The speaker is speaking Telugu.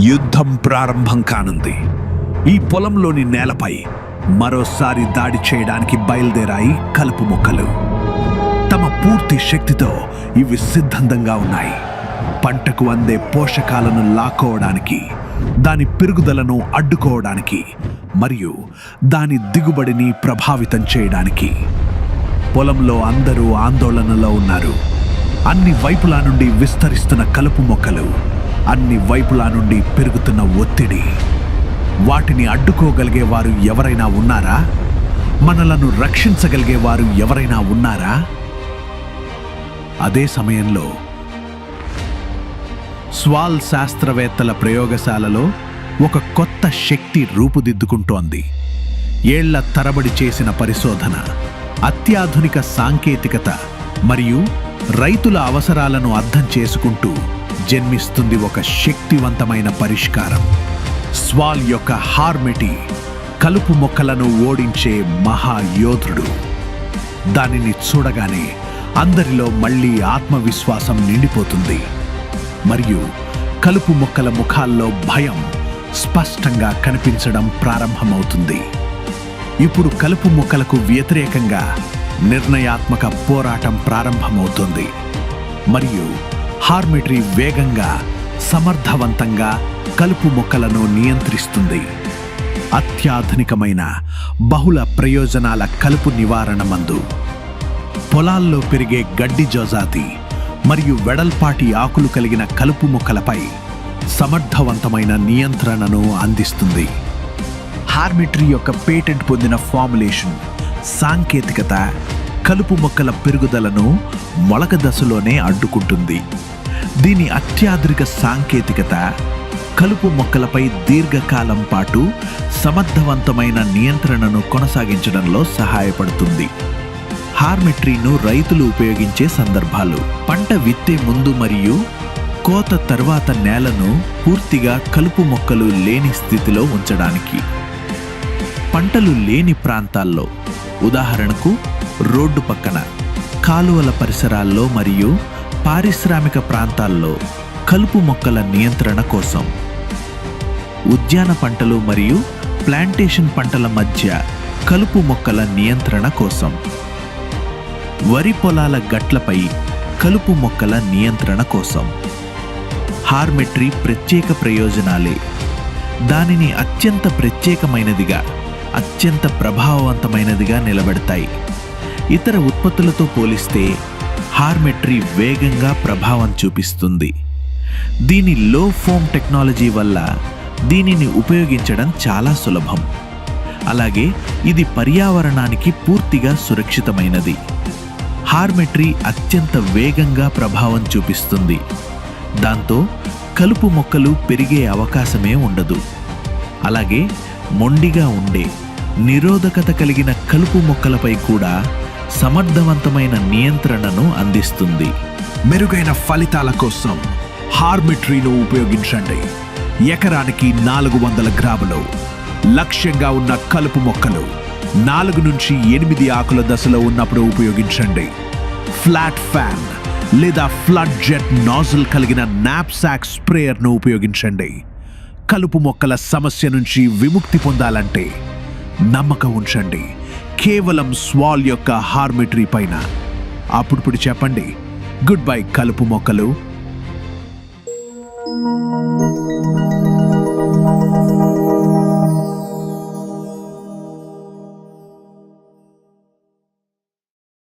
యుద్ధం ప్రారంభం కానుంది. ఈ పొలంలోని నేలపై మరోసారి దాడి చేయడానికి బయలుదేరాయి కలుపు మొక్కలు. తమ పూర్తి శక్తితో ఇవి సిద్ధంగా ఉన్నాయి. పంటకు అందే పోషకాలను లాక్కోవడానికి, దాని పెరుగుదలను అడ్డుకోవడానికి మరియు దాని దిగుబడిని ప్రభావితం చేయడానికి. పొలంలో అందరూ ఆందోళనలో ఉన్నారు. అన్ని వైపులా నుండి విస్తరిస్తున్న కలుపు మొక్కలు, అన్ని వైపులా నుండి పెరుగుతున్న ఒత్తిడి. వాటిని అడ్డుకోగలిగే వారు ఎవరైనా ఉన్నారా? మనలను రక్షించగలిగే వారు ఎవరైనా ఉన్నారా? అదే సమయంలో స్వాల్ శాస్త్రవేత్తల ప్రయోగశాలలో ఒక కొత్త శక్తి రూపుదిద్దుకుంటోంది. ఏళ్ల తరబడి చేసిన పరిశోధన, అత్యాధునిక సాంకేతికత మరియు రైతుల అవసరాలను అర్థం చేసుకుంటూ జన్మిస్తుంది ఒక శక్తివంతమైన పరిష్కారం. స్వాల్ యొక్క హార్మెటీ కలుపు మొక్కలను ఓడించే మహాయోధుడు. దానిని చూడగానే అందరిలో మళ్ళీ ఆత్మవిశ్వాసం నిండిపోతుంది మరియు కలుపు మొక్కల ముఖాల్లో భయం స్పష్టంగా కనిపించడం ప్రారంభమవుతుంది. ఇప్పుడు కలుపు మొక్కలకు వ్యతిరేకంగా నిర్ణయాత్మక పోరాటం ప్రారంభమవుతుంది మరియు హార్మెట్రీ వేగంగా, సమర్థవంతంగా కలుపు మొక్కలను నియంత్రిస్తుంది. అత్యాధునికమైన బహుళ ప్రయోజనాల కలుపు నివారణ మందు పొలాల్లో పెరిగే గడ్డి జోజాతి మరియు వెడల్పాటి ఆకులు కలిగిన కలుపు మొక్కలపై సమర్థవంతమైన నియంత్రణను అందిస్తుంది. హార్మెట్రీ యొక్క పేటెంట్ పొందిన ఫార్ములేషన్ సాంకేతికత కలుపు మొక్కల పెరుగుదలను మొలక దశలోనే అడ్డుకుంటుంది. దీని అత్యాధునిక సాంకేతికత కలుపు మొక్కలపై దీర్ఘకాలం పాటు సమర్థవంతమైన నియంత్రణను కొనసాగించడంలో సహాయపడుతుంది. హార్మెట్రీను రైతులు ఉపయోగించే సందర్భాలు: పంట విత్తే ముందు మరియు కోత తర్వాత నేలను పూర్తిగా కలుపు మొక్కలు లేని స్థితిలో ఉంచడానికి. పంటలు లేని ప్రాంతాల్లో, ఉదాహరణకు రోడ్డు పక్కన, కాలువల పరిసరాల్లో మరియు పారిశ్రామిక ప్రాంతాల్లో కలుపు మొక్కల నియంత్రణ కోసం. ఉద్యాన పంటలు మరియు ప్లాంటేషన్ పంటల మధ్య కలుపు మొక్కల నియంత్రణ కోసం. వరి పొలాల గట్లపై కలుపు మొక్కల నియంత్రణ కోసం. హార్మెట్రీ ప్రత్యేక ప్రయోజనాలే దానిని అత్యంత ప్రత్యేకమైనదిగా, అత్యంత ప్రభావవంతమైనదిగా నిలబెడతాయి. ఇతర ఉత్పత్తులతో పోలిస్తే హార్మెట్రీ వేగంగా ప్రభావం చూపిస్తుంది. దీని లో ఫోమ్ టెక్నాలజీ వల్ల దీనిని ఉపయోగించడం చాలా సులభం. అలాగే ఇది పర్యావరణానికి పూర్తిగా సురక్షితమైనది. హార్మెట్రీ అత్యంత వేగంగా ప్రభావం చూపిస్తుంది. దాంతో కలుపు మొక్కలు పెరిగే అవకాశమే ఉండదు. అలాగే మొండిగా ఉండే, నిరోధకత కలిగిన కలుపు మొక్కలపై కూడా సమర్థవంతమైన నియంత్రణను అందిస్తుంది. మెరుగైన ఫలితాల కోసం హార్మెట్రీను ఉపయోగించండి. ఎకరానికి 400 గ్రాములు. లక్ష్యంగా ఉన్న కలుపు మొక్కలు 4 నుంచి 8 ఆకుల దశలో ఉన్నప్పుడు ఉపయోగించండి. ఫ్లాట్ ఫ్యాన్ లేదా ఫ్లడ్ జెట్ నాజిల్ కలిగిన నాప్సాక్ స్ప్రేయర్ను ఉపయోగించండి. కలుపు మొక్కల సమస్య నుంచి విముక్తి పొందాలంటే నమ్మకం ఉంచండి కేవలం స్వాల్ యొక్క హార్మెట్రీ పైన. అప్పుడు చెప్పండి గుడ్ బై కలుపు మొక్కలు.